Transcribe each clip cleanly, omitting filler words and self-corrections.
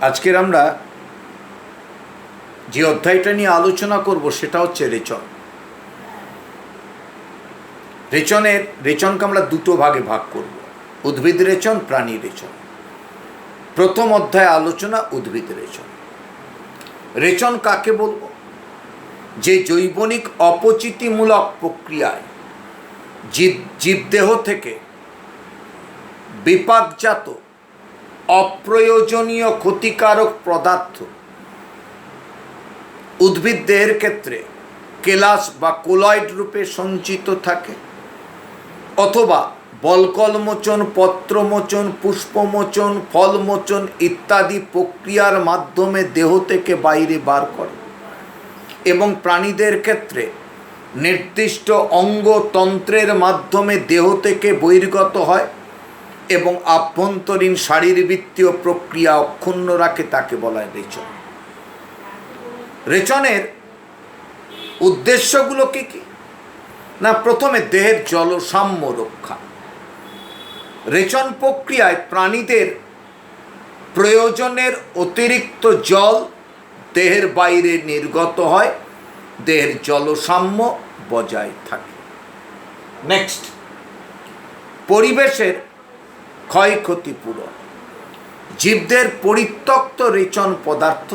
আজকের আমরা যে অধ্যায়টা নিয়ে আলোচনা করব সেটা হচ্ছে রেচন। রেচনকে আমরা দুটো ভাগে ভাগ করব, উদ্ভিদ রেচন, প্রাণী রেচন। প্রথম অধ্যায় আলোচনা উদ্ভিদ রেচন। রেচন কাকে বলবো? যে জৈবনিক অপচিতিমূলক প্রক্রিয়ায় জীবদেহ থেকে বিপাকজাত অপ্রয়োজনীয় ক্ষতিকারক পদার্থ উদ্ভিদ দেহের ক্ষেত্রে কেলাস বা কোলয়েড রূপে সঞ্চিত থাকে, অথবা বলকলমোচন, পত্রমোচন, পুষ্পমোচন, ফলমোচন ইত্যাদি প্রক্রিয়ার মাধ্যমে দেহ থেকে বাইরে বার করে, এবং প্রাণীদের ক্ষেত্রে নির্দিষ্ট অঙ্গতন্ত্রের মাধ্যমে দেহ থেকে বহির্গত হয় এবং আভ্যন্তরীণ শারীরবৃত্তীয় প্রক্রিয়া অক্ষুণ্ণ রাখে, তাকে বলা হয় রেচন। রেচনের উদ্দেশ্যগুলো কি কি? না, প্রথমে দেহের জলসাম্য রক্ষা। রেচন প্রক্রিয়ায় প্রাণীদের প্রয়োজনের অতিরিক্ত জল দেহের বাইরে নির্গত হয়, দেহের জলসাম্য বজায় থাকে। নেক্সট, পরিবেশের ক্ষয়ক্ষতি পূরণ। জীবদের পরিত্যক্ত রেচন পদার্থ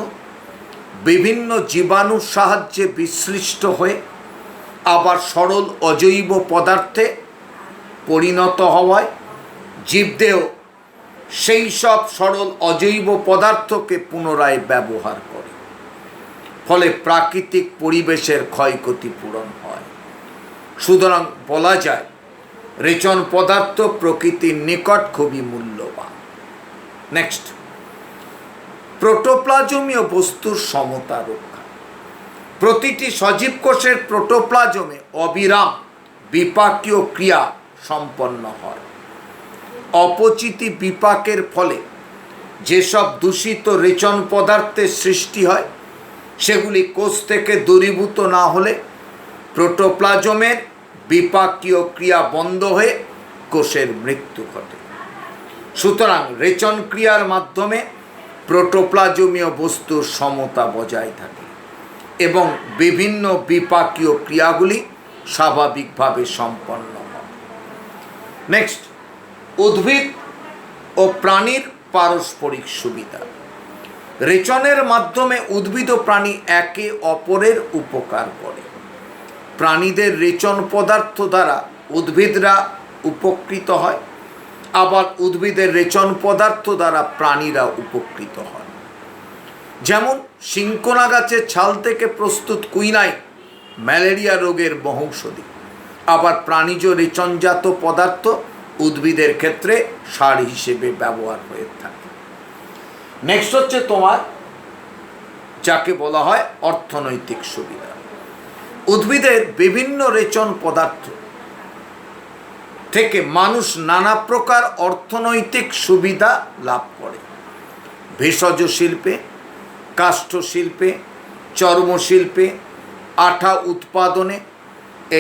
বিভিন্ন জীবাণুর সাহায্যে বিশ্লিষ্ট হয়ে আবার সরল অজৈব পদার্থে পরিণত হওয়ায় জীবদেহ সেই সব সরল অজৈব পদার্থকে পুনরায় ব্যবহার করে, ফলে প্রাকৃতিক পরিবেশের ক্ষয়ক্ষতি পূরণ হয়। সুতরাং বলা যায় রেচন পদার্থ প্রকৃতির নিকট খুবই মূল্যবান। নেক্সট, প্রোটোপ্লাজমীয় বস্তুর সমতা রক্ষা। প্রতিটি সজীব কোষের প্রোটোপ্লাজমে অবিরাম বিপাকীয় ক্রিয়া সম্পন্ন হয়। অপচিতি বিপাকের ফলে যেসব দূষিত রেচন পদার্থের সৃষ্টি হয় সেগুলি কোষ থেকে দূরীভূত না হলে প্রোটোপ্লাজমের বিপাকীয় ক্রিয়া বন্ধ হয়ে কোষের মৃত্যু ঘটে। সুতরাং রেচন ক্রিয়ার মাধ্যমে প্রোটোপ্লাজমীয় বস্তুর সমতা বজায় থাকে এবং বিভিন্ন বিপাকীয় ক্রিয়াগুলি স্বাভাবিকভাবে সম্পন্ন হয়। নেক্সট, উদ্ভিদ ও প্রাণীর পারস্পরিক সুবিধা। রেচনের মাধ্যমে উদ্ভিদ ও প্রাণী একে অপরের উপকার করে। প্রাণীদের রেচন পদার্থ দ্বারা উদ্ভিদরা উপকৃত হয়, আবার উদ্ভিদের রেচন পদার্থ দ্বারা প্রাণীরা উপকৃত হয়। যেমন সিংকোনা গাছের ছাল থেকে প্রস্তুত কুইনাইন ম্যালেরিয়া রোগের মহৌষধি, আবার প্রাণীজ রেচনজাত পদার্থ উদ্ভিদের ক্ষেত্রে সার হিসেবে ব্যবহার হয়ে থাকে। নেক্সট হচ্ছে তোমার যাকে বলা হয় অর্থনৈতিক সুবিধা। উদ্ভিদের বিভিন্ন রেচন পদার্থ থেকে মানুষ নানা প্রকার অর্থনৈতিক সুবিধা লাভ করে। ভেষজ শিল্পে, কাষ্ঠ শিল্পে, চর্মশিল্পে, আঠা উৎপাদনে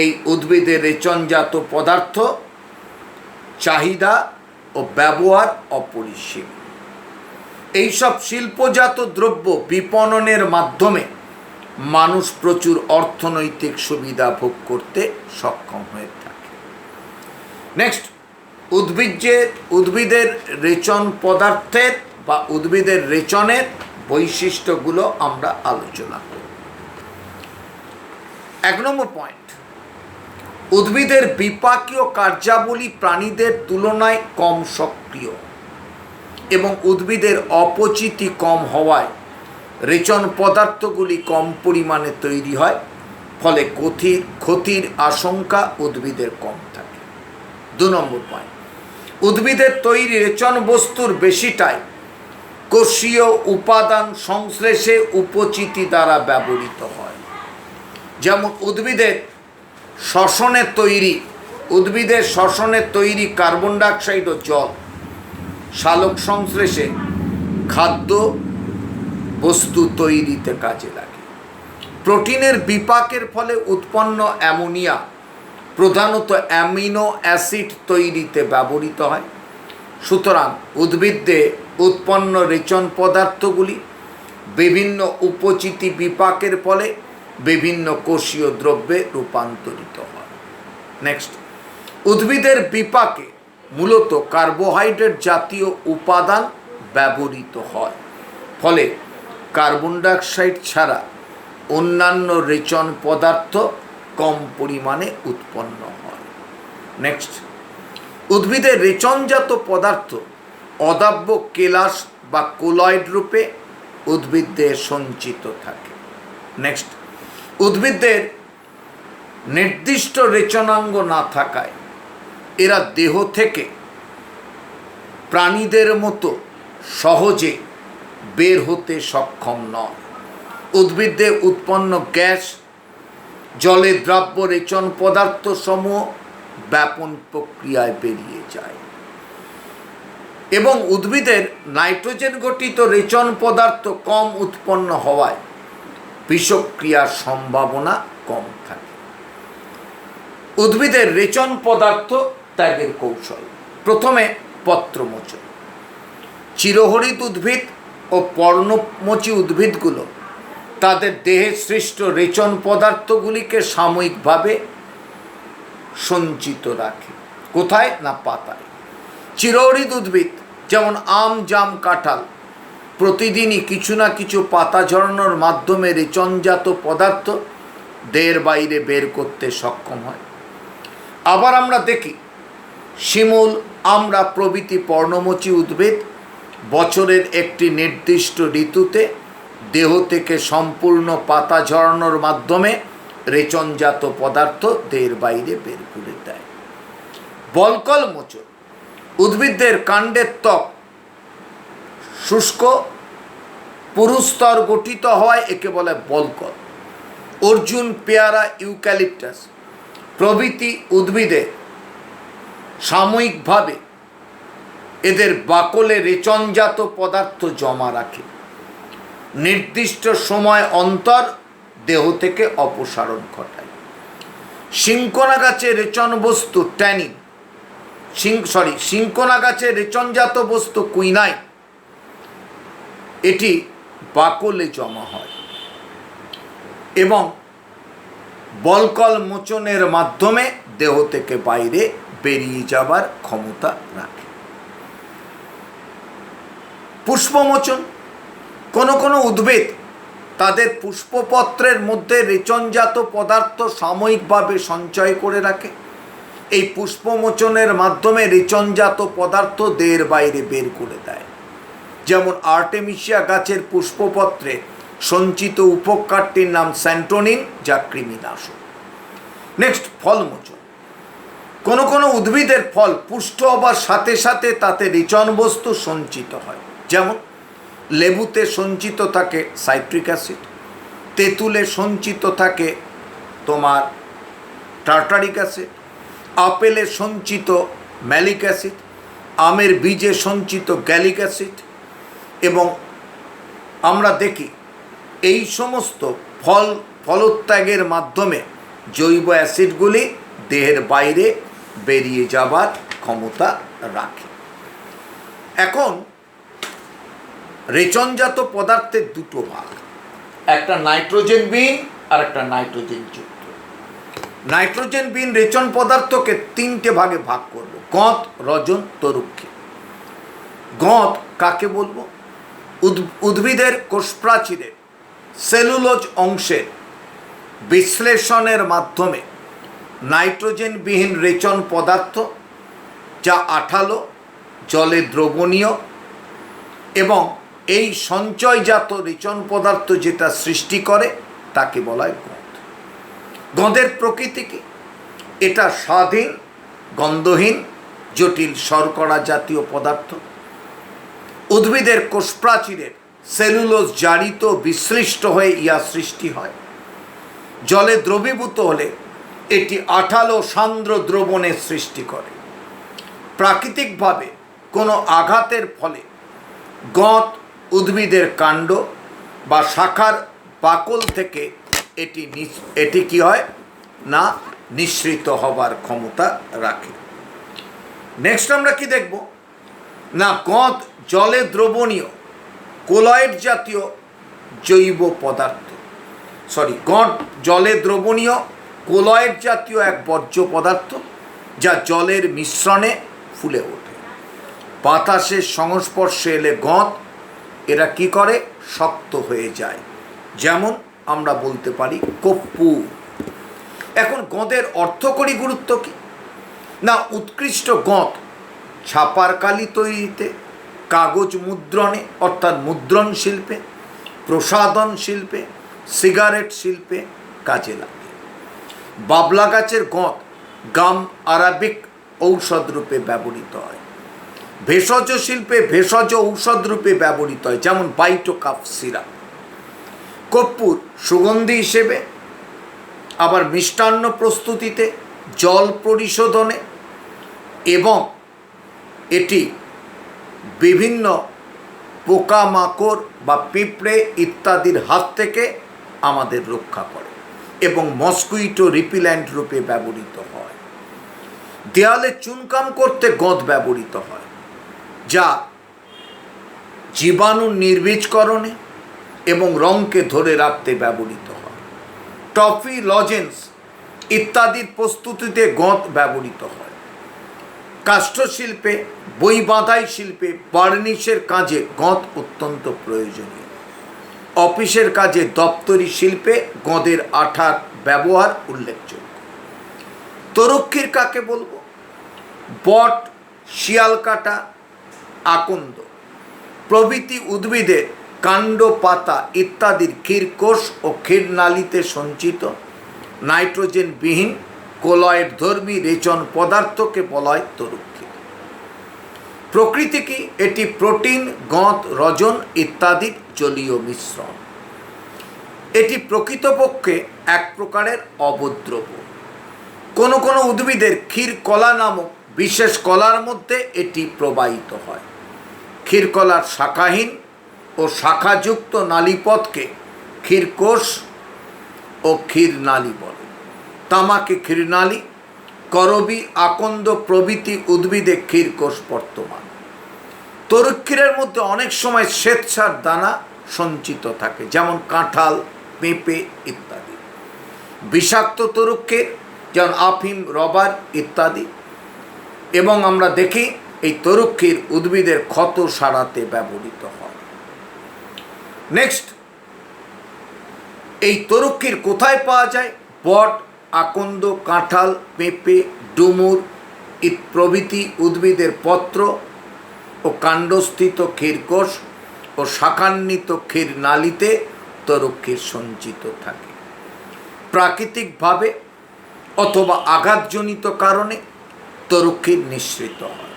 এই উদ্ভিদের রেচনজাত পদার্থ চাহিদা ও ব্যবহার অপরিসীম। এইসব শিল্পজাত দ্রব্য বিপণনের মাধ্যমে মানুষ প্রচুর অর্থনৈতিক সুবিধা ভোগ করতে সক্ষম হয়ে থাকে। নেক্সট, উদ্ভিদের রেচন পদার্থের বা উদ্ভিদের রেচনের বৈশিষ্ট্যগুলো আমরা আলোচনা করব। 1 নম্বর পয়েন্ট, উদ্ভিদের বিপাকীয় কার্যাবলী প্রাণীদের তুলনায় কম সক্রিয় এবং উদ্ভিদের অপচিতি কম হওয়ায় রেচন পদার্থগুলি কম পরিমাণে তৈরি হয়, ফলে ক্ষতির আশঙ্কা উদ্ভিদের কম থাকে। 2 নম্বর পয়েন্ট, উদ্ভিদের তৈরি রেচন বস্তুর বেশিটাই কোষীয় উপাদান সংশ্লেষে উপচিতি দ্বারা ব্যবহৃত হয়। যেমন উদ্ভিদের শ্বসনে তৈরি কার্বন ডাইঅক্সাইড ও জল সালোক সংশ্লেষে খাদ্য বস্তু তৈরিতে কাজে লাগে। প্রোটিনের বিপাকের ফলে উৎপন্ন অ্যামোনিয়া প্রধানত অ্যামিনো অ্যাসিড তৈরিতে ব্যবহৃত হয়। সুতরাং উদ্ভিদে উৎপন্ন রেচন পদার্থগুলি বিভিন্ন উপচিতি বিপাকের ফলে বিভিন্ন কোষীয় দ্রব্যে রূপান্তরিত হয়। নেক্সট, উদ্ভিদের বিপাকে মূলত কার্বোহাইড্রেট জাতীয় উপাদান ব্যবহৃত হয়, ফলে কার্বন ডাইঅক্সাইড ছাড়া অন্যান্য রেচন পদার্থ কম পরিমাণে উৎপন্ন হয়। নেক্সট, উদ্ভিদের রেচনজাত পদার্থ অদাব্য কেলাস বা কোলয়েড রূপে উদ্ভিদদের সঞ্চিত থাকে। নেক্সট, উদ্ভিদদের নির্দিষ্ট রেচনাঙ্গ না থাকায় এরা দেহ থেকে প্রাণীদের মতো সহজে বের হতে সক্ষম নয়। উদ্ভিদে উৎপন্ন গ্যাস, জলে দ্রাব্য রেচন পদার্থ সমূহ ব্যাপন প্রক্রিয়ায় বেরিয়ে যায় এবং উদ্ভিদের নাইট্রোজেন গঠিত রেচন পদার্থ কম উৎপন্ন হওয়ায় বিষক্রিয়ার সম্ভাবনা কম থাকে। উদ্ভিদের রেচন পদার্থ ত্যাগের কৌশল। প্রথমে পত্রমোচন। চিরহরিত উদ্ভিদ ও পর্ণমোচী উদ্ভিদগুলো তাদের দেহে সৃষ্ট রেচন পদার্থগুলিকে সাময়িকভাবে সঞ্চিত রাখে। কোথায়? না পাতায়। চিরহরিত উদ্ভিদ যেমন আম, জাম, কাঁঠাল প্রতিদিনই কিছু না কিছু পাতা ঝরানোর মাধ্যমে রেচনজাত পদার্থ দেহের বাইরে বের করতে সক্ষম হয়। আবার আমরা দেখি শিমুল, আমড়া প্রভৃতি পর্ণমোচী উদ্ভিদ বছরের একটি নির্দিষ্ট ঋতুতে দেহ থেকে সম্পূর্ণ পাতা ঝরানোর মাধ্যমে রেচনজাত পদার্থ দেহের বাইরে বের করে দেয়। বলকল মোচন। উদ্ভিদের কাণ্ডের ত্বক শুষ্ক পুরুস্তর গঠিত হয়, একে বলে বলকল। অর্জুন, পেয়ারা, ইউক্যালিপটাস প্রভৃতি উদ্ভিদে সাময়িকভাবে এদের বাকলে রেচনজাত পদার্থ জমা রাখে, নির্দিষ্ট সময় অন্তর দেহ থেকে অপসারণ ঘটায়। সিংকোনা গাছের রেচন বস্তু ট্যানিন, সিংকোনা গাছের রেচনজাত বস্তু কুইনাইন, এটি বাকলে জমা হয় এবং বলকল মোচনের মাধ্যমে দেহ থেকে বাইরে বেরিয়ে যাবার ক্ষমতা রাখে। পুষ্পমোচন। কোনো কোনো উদ্ভিদ তাদের পুষ্পপত্রের মধ্যে রেচনজাত পদার্থ সাময়িকভাবে সঞ্চয় করে রাখে। এই পুষ্পমোচনের মাধ্যমে রেচনজাত পদার্থ দেহের বাইরে বের করে দেয়। যেমন আর্টেমিসিয়া গাছের পুষ্পপত্রে সঞ্চিত উপকারটির নাম স্যান্টোনিন, যা কৃমিনাশক। নেক্সট, ফলমোচন। কোনো কোনো উদ্ভিদের ফল পুষ্ট হবার সাথে সাথে তাতে রেচন বস্তু সঞ্চিত হয়। যেমন লেবুতে সঞ্চিত থাকে সাইট্রিক অ্যাসিড, তেঁতুলে সঞ্চিত থাকে তোমার টার্টারিক অ্যাসিড, আপেলে সঞ্চিত ম্যালিক অ্যাসিড, আমের বীজে সঞ্চিত গ্যালিক অ্যাসিড। এবং আমরা দেখি এই সমস্ত ফলত্যাগের মাধ্যমে জৈব অ্যাসিডগুলি দেহের বাইরে বেরিয়ে যাবার ক্ষমতা রাখে। এখন রেচনজাত পদার্থের দুটো ভাগ, একটা নাইট্রোজেন বিহীন আর একটা নাইট্রোজেন যুক্ত। নাইট্রোজেন বিহীন রেচন পদার্থকে তিনটে ভাগে ভাগ করব: গঁদ, রজন, তরুক্ষী। গঁদ কাকে বলবো? উদ্ভিদের কোষপ্রাচীরের সেলুলোজ অংশের বিশ্লেষণের মাধ্যমে নাইট্রোজেন বিহীন রেচন পদার্থ, যা আঠালো, জলে দ্রবণীয় এবং এই সঞ্চয়জাত রেচন পদার্থ যেটা সৃষ্টি করে তাকে বলা হয় গঁদ। গঁদের প্রকৃতি কি? এটা স্বাধীন, গন্ধহীন, জটিল শর্করা জাতীয় পদার্থ। উদ্ভিদের কোষপ্রাচীরের সেলুলোজ জারিত বিশ্লিষ্ট হয়ে ইহা সৃষ্টি হয়। জলে দ্রবীভূত হলে এটি আঠালো সান্দ্র দ্রবণের সৃষ্টি করে। প্রাকৃতিকভাবে কোনো আঘাতের ফলে গঁদ উদ্ভিদের কাণ্ড বা শাখার বাকল থেকে এটি কি হয় না নিঃসৃত হবার ক্ষমতা রাখে। নেক্সট আমরা কি দেখব? না গঁদ জলে দ্রবণীয় কোলয়েড জাতীয় জৈব পদার্থ, গঁদ জলে দ্রবণীয় কোলয়েড জাতীয় এক বর্জ্য পদার্থ যা জলের মিশ্রণে ফুলে ওঠে। বাতাসের সংস্পর্শে এলে গঁদ এরা কি করে, শক্ত হয়ে যায়। যেমন আমরা বলতে পারি কর্পূর। এখন গঁদের অর্থকরী গুরুত্ব কি না, উৎকৃষ্ট গঁদ ছাপার কালি তৈরিতে, কাগজ মুদ্রণে অর্থাৎ মুদ্রণ শিল্পে, প্রসাধন শিল্পে, সিগারেট শিল্পে কাজে লাগে। বাবলা গাছের গঁদ গাম আরাবিক ঔষধ রূপে ব্যবহৃত হয়। ভেষজ শিল্পে ভেষজ ঔষধ রূপে ব্যবহৃত হয়, যেমন বাইটোকাপ সিরাপ। কর্পূর সুগন্ধি হিসেবে, আবার মিষ্টান্ন প্রস্তুতিতে, জল পরিশোধনে, এবং এটি বিভিন্ন পোকামাকড় বা পিঁপড়ে ইত্যাদির হাত থেকে আমাদের রক্ষা করে এবং মসকুইটো রিপিল্যান্ট রূপে ব্যবহৃত হয়। দেয়ালে চুনকাম করতে গঁদ ব্যবহৃত হয়, যা জীবাণু নির্বীজকরণে এবং রঙকে ধরে রাখতে ব্যবহৃত হয়। টফি, লজেন্স ইত্যাদির প্রস্তুতিতে গঁদ ব্যবহৃত হয়। কাষ্ঠশিল্পে, বই বাঁধাই শিল্পে, বার্নিশের কাজে গঁদ অত্যন্ত প্রয়োজনীয়। অফিসের কাজে, দপ্তরি শিল্পে গঁদের আঠার ব্যবহার উল্লেখযোগ্য। তরুক্ষীর কাকে বলবো? বট, শিয়ালকাটা, আকন্দ প্রভৃতি উদ্ভিদের কাণ্ড, পাতা ইত্যাদির ক্ষীরকোষ ও ক্ষীরনালীতে সঞ্চিত নাইট্রোজেনবিহীন কোলয়েড ধর্মী রেচন পদার্থকে বলা হয় তরুক্ষীর। প্রকৃতি কি? এটি প্রোটিন, গঁদ, রজন ইত্যাদির জলীয় মিশ্রণ। এটি প্রকৃতপক্ষে এক প্রকারের অবদ্রব্য। কোনো কোনো উদ্ভিদের ক্ষীরকলা নামক বিশেষ কলার মধ্যে এটি প্রবাহিত হয়। ক্ষীরকলার শাখাহীন ও শাখাযুক্ত নালীপথকে ক্ষীরকোষ ও ক্ষীরনালী বলে। তামাকে ক্ষীরনালী, করবী, আকন্দ প্রভৃতি উদ্ভিদে ক্ষীরকোষ বর্তমান। তরুক্ষীরের মধ্যে অনেক সময় শ্বেতসার দানা সঞ্চিত থাকে, যেমন কাঁঠাল, পেঁপে ইত্যাদি। বিষাক্ত তরুক্ষীর যেমন আফিম, রবার ইত্যাদি। এবং আমরা দেখি এই তরুক্ষীর উদ্ভিদের ক্ষত সারাতে ব্যবহৃত হয়। নেক্সট, এই তরুক্ষীর কোথায় পাওয়া যায়? বট, আকন্দ, কাঁঠাল, পেঁপে, ডুমুর প্রভৃতি উদ্ভিদের পত্র ও কাণ্ডস্থিত ক্ষীরকোষ ও শাখান্বিত ক্ষীরনালীতে তরুক্ষীর সঞ্চিত থাকে। প্রাকৃতিকভাবে অথবা আঘাতজনিত কারণে তরুক্ষীর নিঃসৃত হয়।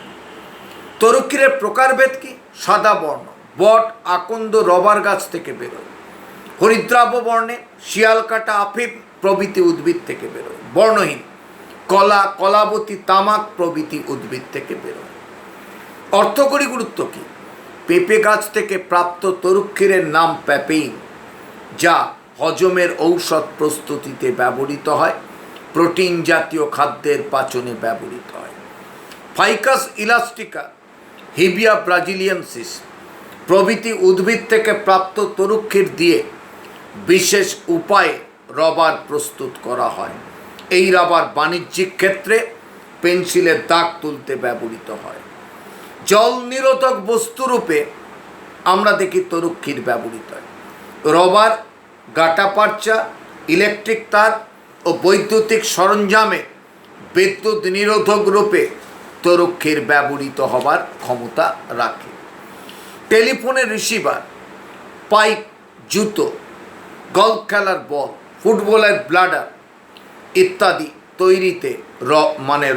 তরুক্ষীরের প্রকারভেদ কি? সাদা বর্ণ বট, আকন্দ, রবার গাছ থেকে বেরোয়। হরিদ্রাব্য বর্ণে শিয়ালকাটা, আফিম প্রভৃতি উদ্ভিদ থেকে বেরোয়। বর্ণহীন কলা, কলাবতী, তামাক প্রভৃতি উদ্ভিদ থেকে বেরোয়। অর্থকরী গুরুত্ব কি? পেঁপে গাছ থেকে প্রাপ্ত তরুক্ষীরের নাম প্যাপেইন, যা হজমের ঔষধ প্রস্তুতিতে ব্যবহৃত হয়, প্রোটিন জাতীয় খাদ্যের পাচনে ব্যবহৃত হয়। ফাইকাস ইলাস্টিকা, হিবিয়া ব্রাজিলিয়ানসিস প্রভৃতি উদ্ভিদ থেকে প্রাপ্ত তরুক্ষীর দিয়ে বিশেষ উপায়ে রবার প্রস্তুত করা হয়। এই রাবার বাণিজ্যিক ক্ষেত্রে পেন্সিলের দাগ তুলতে ব্যবহৃত হয়। জল নিরোধক বস্তুরূপে আমরা দেখি তরুক্ষীর ব্যবহৃত হয়। রবার, গাটাপারচা, ইলেকট্রিক তার ও বৈদ্যুতিক সরঞ্জামে বিদ্যুৎ নিরোধক রূপে তরুক্ষীর ব্যবহৃত হবার ক্ষমতা রাখে। টেলিফোনের রিসিভার, পাইপ, জুতো, গলফ খেলার বল, ফুটবলের ব্লাডার ইত্যাদি তৈরিতে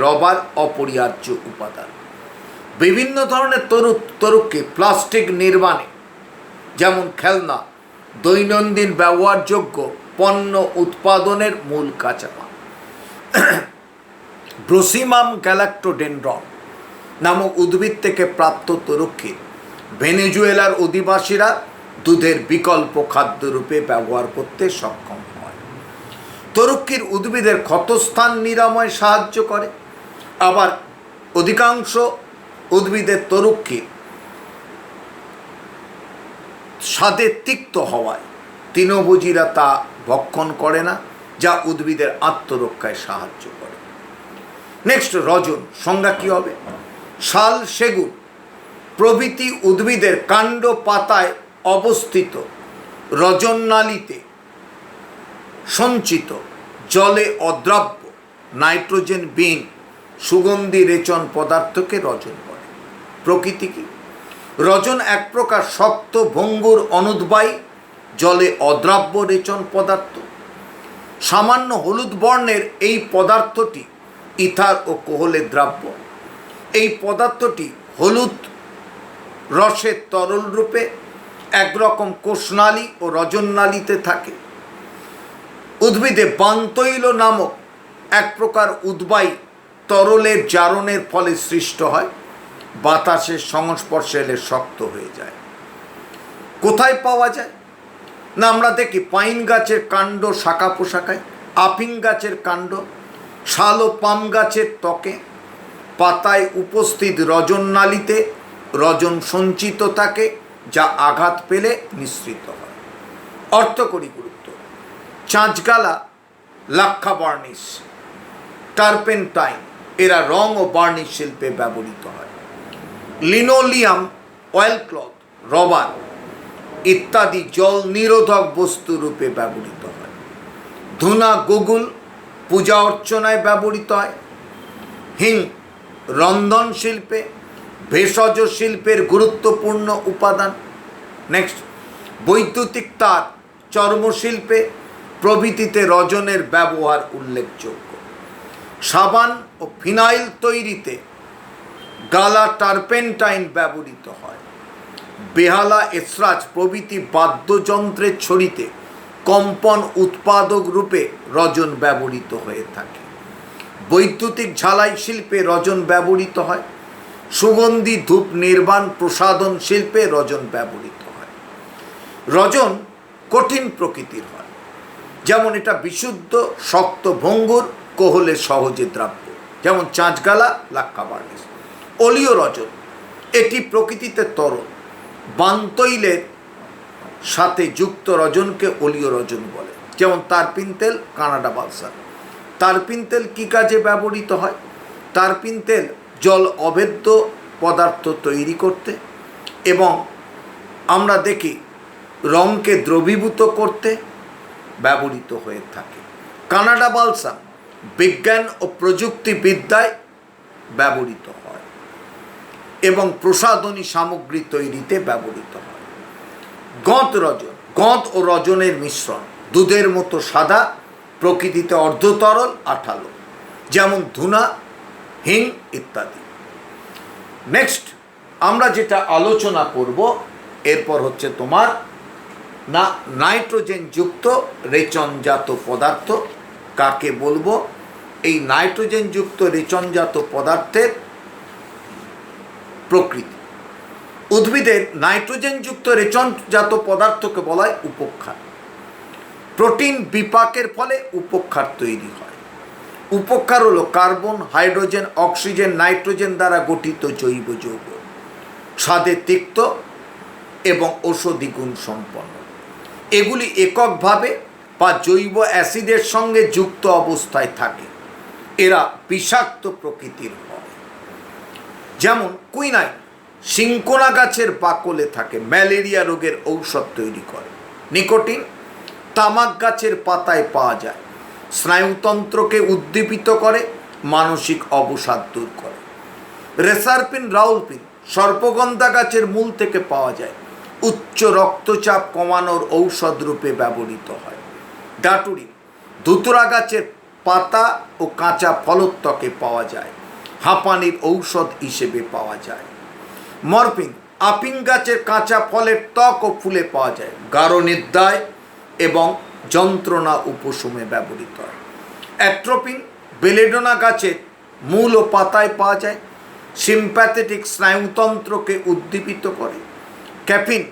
রবার অপরিহার্য উপাদান। বিভিন্ন ধরনের তরুক্ষী প্লাস্টিক নির্মাণে, যেমন খেলনা, দৈনন্দিন ব্যবহারযোগ্য পণ্য উৎপাদনের মূল কাঁচামাল। ব্রোসিমাম গ্যালাক্টোডেন্ড্রন নামক উদ্ভিদ থেকে প্রাপ্ত তরুক্ষীর ভেনেজুয়েলার অধিবাসীরা দুধের বিকল্প খাদ্যরূপে ব্যবহার করতে সক্ষম হয়। তরুক্ষীর উদ্ভিদের ক্ষতস্থান নিরাময় সাহায্য করে। আবার অধিকাংশ উদ্ভিদের তরুক্ষীর স্বাদে তিক্ত হওয়ায় তৃণভোজীরা তা ভক্ষণ করে না, যা উদ্ভিদের আত্মরক্ষায় সাহায্য করে। নেক্সট, রজন সংজ্ঞা কী হবে? শাল, সেগুন প্রভৃতি উদ্ভিদের কাণ্ড পাতায় অবস্থিত রজননালীতে সঞ্চিত জলে অদ্রাব্য নাইট্রোজেন বিহীন সুগন্ধি রেচন পদার্থকে রজন বলে। প্রকৃতি কি? রজন এক প্রকার শক্ত ভঙ্গুর অনুদ্বায়ী জলে অদ্রাব্য রেচন পদার্থ। সামান্য হলুদ বর্ণের এই পদার্থটি ইথার ও কোহলের দ্রাব্য। এই পদার্থটি হলুদ রসের তরল রূপে একরকম কোষনালী ও রজননালীতে থাকে। উদ্ভিদে বানতৈল নামক এক প্রকার উদ্বায়ী তরলের জারণের ফলে সৃষ্ট হয়, বাতাসের সংস্পর্শে এলে শক্ত হয়ে যায়। কোথায় পাওয়া যায় না? আমরা দেখি পাইন গাছের কাণ্ড শাখা পোশাকায়, আফিং গাছের কাণ্ড, শাল ও পাম গাছের ত্বকে, পাতায় উপস্থিত রজননালীতে রজন সঞ্চিত থাকে, যা আঘাত পেলে নিঃসৃত হয়। অর্থ করি গুরুত্ব: চাঁচগালা, লাক্ষা বার্নিশ, টারপেন্টাইন এরা রং ও বার্নিশ শিল্পে ব্যবহৃত হয়। লিনোলিয়াম, অয়েলক্লথ, রবার ইত্যাদি জল নিরোধক বস্তু রূপে ব্যবহৃত হয়। ধুনা, গুগুল পূজা অর্চনায় ব্যবহৃত হয়। হিং রন্ধন শিল্পে, ভেষজ শিল্পের গুরুত্বপূর্ণ উপাদান। নেক্সট, বৈদ্যুতিক তার, চর্মশিল্পে প্রভৃতিতে রজনের ব্যবহার উল্লেখযোগ্য। সাবান ও ফিনাইল তৈরিতে গালা টারপেন্টাইন ব্যবহৃত হয়। বেহালা, এসরাজ প্রভৃতি বাদ্যযন্ত্রের ছড়িতে কম্পন উৎপাদক রূপে রজন ব্যবহৃত হয়ে থাকে। বৈদ্যুতিক ঝালাই শিল্পে রজন ব্যবহৃত হয়। সুগন্ধি ধূপ নির্মাণ প্রসাধন শিল্পে রজন ব্যবহৃত হয়। রজন কঠিন প্রকৃতির হয়, যেমন এটা বিশুদ্ধ শক্ত ভঙ্গুর, কোহলে সহজে দ্রাব্য, যেমন চাঁচগালা, লাক্ষা বার্নিশ। অলীয় রজন এটি প্রকৃতিতে তরল, বানতৈলের সাথে যুক্ত রজনকে অলীয় রজন বলে, যেমন তারপিন তেল, কানাডা বালসাম। তারপিন তেল কী কাজে ব্যবহৃত হয়? তারপিন তেল জল অভেদ্য পদার্থ তৈরি করতে এবং আমরা দেখি রঙকে দ্রবীভূত করতে ব্যবহৃত হয়ে থাকে। কানাডা বালসাম বিজ্ঞান ও প্রযুক্তিবিদ্যায় ব্যবহৃত হয় এবং প্রসাধনী সামগ্রী তৈরিতে ব্যবহৃত হয়। গঁদ রজন, গঁদ ও রজনের মিশ্রণ, দুধের মতো সাদা, প্রকৃতিতে অর্ধতরল, আঠালো, যেমন ধুনা, হিং ইত্যাদি। নেক্সট আমরা যেটা আলোচনা করব এরপর হচ্ছে তোমার না নাইট্রোজেন যুক্ত রেচনজাত পদার্থ কাকে বলবো। এই নাইট্রোজেন যুক্ত রেচনজাত পদার্থের প্রকৃতি। উদ্ভিদের নাইট্রোজেন যুক্ত রেচনজাত পদার্থকে বলা হয় উপক্ষার। প্রোটিন বিপাকের ফলে উপক্ষার তৈরি হয়। উপক্ষার হলো কার্বন, হাইড্রোজেন, অক্সিজেন, নাইট্রোজেন দ্বারা গঠিত জৈব যৌগ, স্বাদে তিক্ত এবং ঔষধি গুণ সম্পন্ন। এগুলি এককভাবে বা জৈব অ্যাসিডের সঙ্গে যুক্ত অবস্থায় থাকে। এরা বিষাক্ত প্রকৃতির হয়, যেমন কুইনাইন সিংকোনা গাছের বাকলে থাকে, ম্যালেরিয়া রোগের ঔষধ তৈরি করে। নিকোটিন তামাক গাছের পাতায় পাওয়া যায়, স্নায়ুতন্ত্রকে উদ্দীপিত করে, মানসিক অবসাদ দূর করে। রেসারপিন, রাউলপিন সর্পগন্ধা গাছের মূল থেকে পাওয়া যায়, উচ্চ রক্তচাপ কমানোর ঔষধ রূপে ব্যবহৃত হয়। ডাটুরিন ধুতুরা গাছের পাতা ও কাঁচা ফলত্বকে পাওয়া যায়, হাঁপানির ঔষধ হিসেবে পাওয়া যায়। মরফিন আপিং গাছের কাঁচা ফলের ত্বক ও ফুলে পাওয়া যায়, গাঢ় নিদ্রায় এবং যন্ত্রণা উপশমে ব্যবহৃত হয়। অ্যাট্রোপিন বেলেডোনা গাছের মূল ও পাতায় পাওয়া যায়, সিম্প্যাথেটিক স্নায়ুতন্ত্রকে উদ্দীপিত করে। ক্যাফিন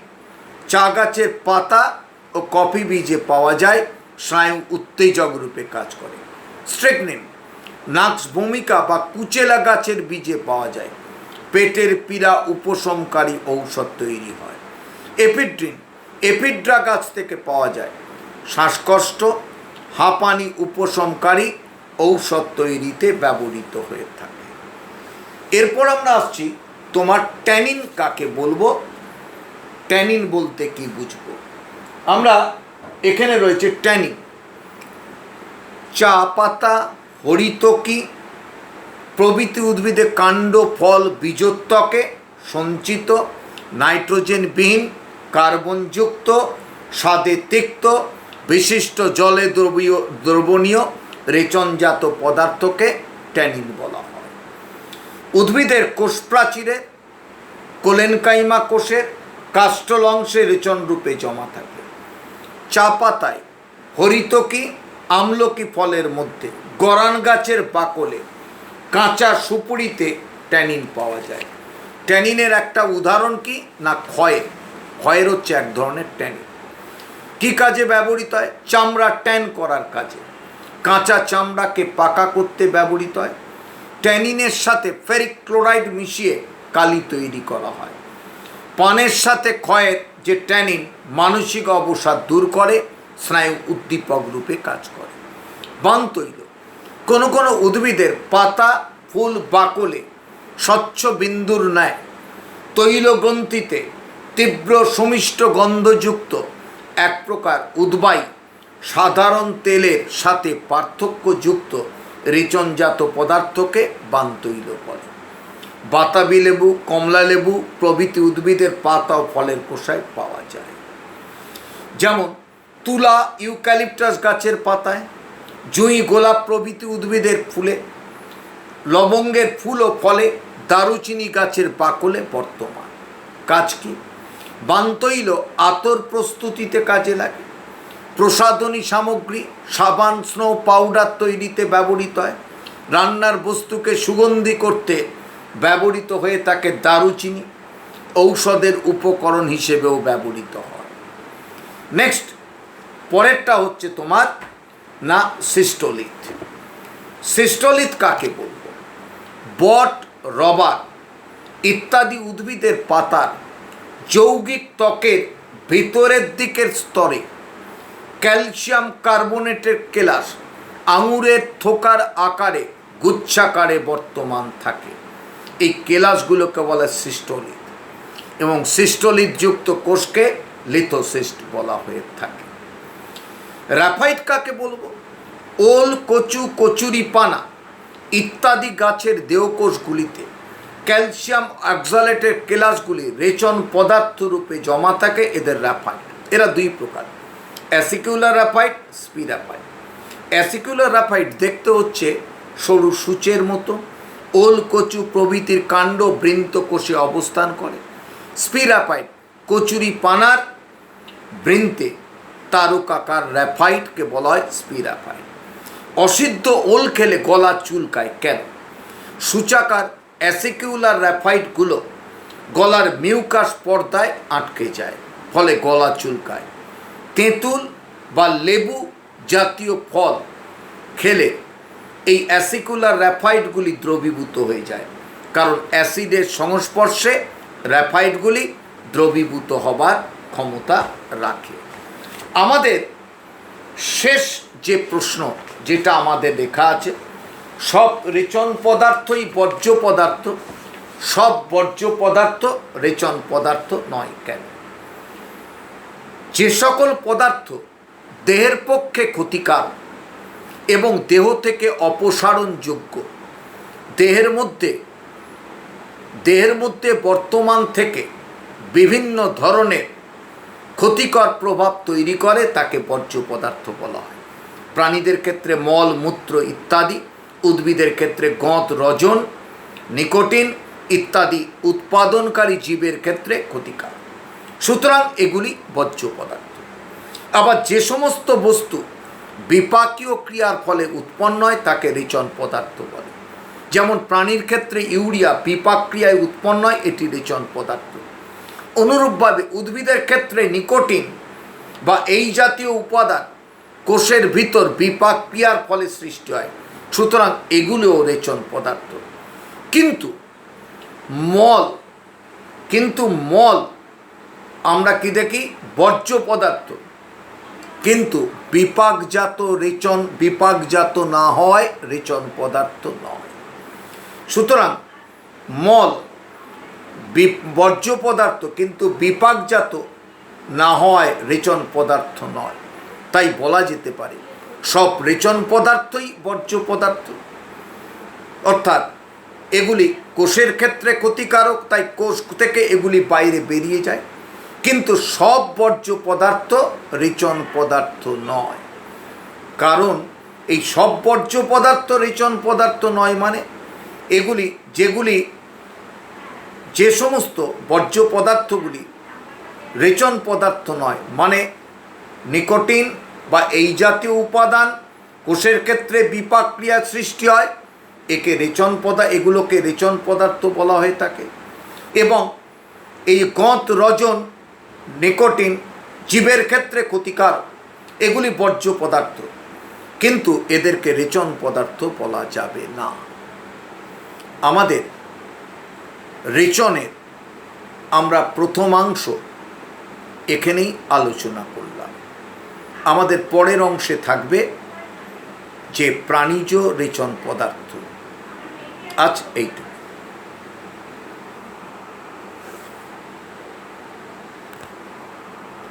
চা গাছের পাতা ও কফি বীজে পাওয়া যায়, স্নায়ু উত্তেজক রূপে কাজ করে। স্ট্রেকনিন নাক্স ভূমিকা বা কুচেলা গাছের বীজে পাওয়া যায়, পেটের পীড়া উপশমকারী ঔষধ তৈরি হয়। এপিড্রিন এপিড্রা গাছ থেকে পাওয়া যায়, শ্বাসকষ্ট হাঁপানি উপশমকারী ঔষধ তৈরিতে ব্যবহৃত হয়ে থাকে। এরপর আমরা আসছি তোমার ট্যানিন কাকে বলবো, ট্যানিন বলতে কি বুঝবো। আমরা এখানে রয়েছে ট্যানিন, চা পাতা, হরিতকি প্রভৃতি উদ্ভিদের কাণ্ড, ফল, বীজোত্তকে সঞ্চিত নাইট্রোজেনবিহীন, কার্বনযুক্ত, স্বাদে তিক্ত, বিশিষ্ট জলে দ্রবণীয় রেচনজাত পদার্থকে ট্যানিন বলা হয়। উদ্ভিদের কোষ প্রাচীরে কোলেনকাইমা কোষের কাস্টল অংশে রেচন রূপে জমা থাকে। চা পাতায় হরিতকি, আমলকি ফলের মধ্যে, গরান গাছের বাকলে, কাঁচা সুপুরিতে ট্যানিন পাওয়া যায়। ট্যানিনের একটা উদাহরণ কি না ক্ষয়ের হচ্ছে এক ধরনের ট্যানিন। কি কাজে ব্যবহৃত হয়? চামড়া ট্যান করার কাজে, কাঁচা চামড়াকে পাকা করতে ব্যবহৃত হয়। ট্যানিনের সাথে ফেরিক ক্লোরাইড মিশিয়ে কালি তৈরি করা হয়। পানের সাথে ক্ষয়ের যে ট্যানিন মানসিক অবসাদ দূর করে, স্নায়ু উদ্দীপক রূপে কাজ করে। বানতৈল কোনো কোনো উদ্ভিদের পাতা, ফুল, বাকলে স্বচ্ছ বিন্দুর ন্যায় তৈলগ্রন্থিতে তীব্র সুমিষ্ট গন্ধযুক্ত এক প্রকার উদ্বায়ী সাধারণ তেলের সাথে পার্থক্যযুক্ত রেচনজাত পদার্থকে বানতৈল বলে। বাতাবি লেবু, কমলা লেবু প্রভৃতি উদ্ভিদের পাতা ও ফলের কোষায় পাওয়া যায়। যেমন তুলা ইউক্যালিপটাস গাছের পাতায়, জুঁই গোলাপ প্রভৃতি উদ্ভিদের ফুলে, লবঙ্গের ফুল ও ফলে, দারুচিনি গাছের বাকলে বর্তমান। কাজ কি? বানতৈল আতর প্রস্তুতিতে কাজে লাগে, প্রসাধনী সামগ্রী, সাবান, স্নো পাউডার তৈরিতে ব্যবহৃত হয়, রান্নার বস্তুকে সুগন্ধি করতে ব্যবহৃত হয়ে থাকে দারুচিনি, ঔষধের উপকরণ হিসেবেও ব্যবহৃত হয়। নেক্সট পরেরটা হচ্ছে তোমার না সিস্টোলিথ। সিস্টোলিথ কাকে বলবো? বট, রবার ইত্যাদি উদ্ভিদের পাতার যৌগিক ত্বকের ভিতরের দিকের স্তরে ক্যালসিয়াম কার্বোনেটের কেলাস আঙুরের থোকার আকারে গুচ্ছাকারে বর্তমান থাকে। এই কেলাসগুলোকে বলে সিস্টোলিথ এবং সিস্টোলিথযুক্ত কোষকে লিথোসিস্ট বলা হয়ে থাকে। র্যাফাইট কাকে বলবো? ওল, কচু, কচুরিপানা ইত্যাদি গাছের দেহকোষগুলিতে ক্যালসিয়াম অক্সালেটের কেলাসগুলি রেচন পদার্থ রূপে জমা থাকে। এদের র্যাফাইট, এরা দুই প্রকার, অ্যাসিকুলার র্যাফাইট, স্পিরাফাইট। অ্যাসিকুলার র্যাফাইট দেখতে হচ্ছে সরু সূচের মতো, ওল, কচু প্রভৃতির কাণ্ড বৃন্ত কোষে অবস্থান করে। স্পিরাফাইট কচুরিপানার বৃন্তে তারকাকার র্যাফাইটকে বলা হয় স্পিরাফাইট। অসিদ্ধ ওল খেলে গলা চুলকায় কেন? সূচাকার অ্যাসিকুলার র্যাফাইটগুলো গলার মিউকাস পর্দায় আটকে যায়, ফলে গলা চুলকায়। তেঁতুল বা লেবু জাতীয় ফল খেলে এই অ্যাসিকুলার র্যাফাইটগুলি দ্রবীভূত হয়ে যায়, কারণ অ্যাসিডের সংস্পর্শে র্যাফাইটগুলি দ্রবীভূত হবার ক্ষমতা রাখে। আমাদের শেষ যে প্রশ্ন যেটা আমাদের লেখা আছে, সব রেচন পদার্থই বর্জ্য পদার্থ, সব বর্জ্য পদার্থ রেচন পদার্থ নয় কেন? যে সকল পদার্থ দেহের পক্ষে ক্ষতিকারক এবং দেহ থেকে অপসারণযোগ্য, দেহের মধ্যে বর্তমান থেকে বিভিন্ন ধরনের ক্ষতিকর প্রভাব তৈরি করে, তাকে বর্জ্য পদার্থ বলা হয়। প্রাণীদের ক্ষেত্রে মল, মূত্র ইত্যাদি, উদ্ভিদের ক্ষেত্রে গঁদ, রজন, নিকোটিন ইত্যাদি উৎপাদনকারী জীবের ক্ষেত্রে ক্ষতিকারক। সুতরাং এগুলি বর্জ্য পদার্থ। আবার যে সমস্ত বস্তু বিপাকীয় ক্রিয়ার ফলে উৎপন্ন হয় তাকে রেচন পদার্থ বলে। যেমন প্রাণীর ক্ষেত্রে ইউরিয়া বিপাক ক্রিয়ায় উৎপন্ন হয়, এটি রেচন পদার্থ। অনুরূপভাবে উদ্ভিদের ক্ষেত্রে নিকোটিন বা এই জাতীয় উপাদান কোষের ভিতর বিপাক ক্রিয়ার ফলে সৃষ্টি হয়, সুতরাং এগুলোও রেচন পদার্থ। কিন্তু মল, কিন্তু মল আমরা কি দেখি? বর্জ্য পদার্থ, কিন্তু বিপাকজাত না হয় রেচন পদার্থ নয়। সুতরাং মল বর্জ্য পদার্থ, কিন্তু বিপাকজাত না হয় রেচন পদার্থ নয়। তাই বলা যেতে পারে সব রেচন পদার্থই বর্জ্য পদার্থ, অর্থাৎ এগুলি কোষের ক্ষেত্রে ক্ষতিকারক, তাই কোষ থেকে এগুলি বাইরে বেরিয়ে যায়, কিন্তু সব বর্জ্য পদার্থ রেচন পদার্থ নয়। কারণ এই সব বর্জ্য পদার্থ রেচন পদার্থ নয় মানে যে সমস্ত বর্জ্য পদার্থগুলি রেচন পদার্থ নয়, মানে নিকোটিন বা এই জাতীয় উপাদান কোষের ক্ষেত্রে বিপাক ক্রিয়া সৃষ্টি হয়, এগুলোকে রেচন পদার্থ বলা হয়ে থাকে। এবং এই গঁত, রজন, নিকোটিন জীবের ক্ষেত্রে ক্ষতিকারক, এগুলি বর্জ্য পদার্থ, কিন্তু এদেরকে রেচন পদার্থ বলা যাবে না। আমাদের রেচনের আমরা প্রথমাংশ এখানেই আলোচনা করলাম। আমাদের পরের অংশে থাকবে যে প্রাণীজ রেচন পদার্থ। আজ এইটুকু।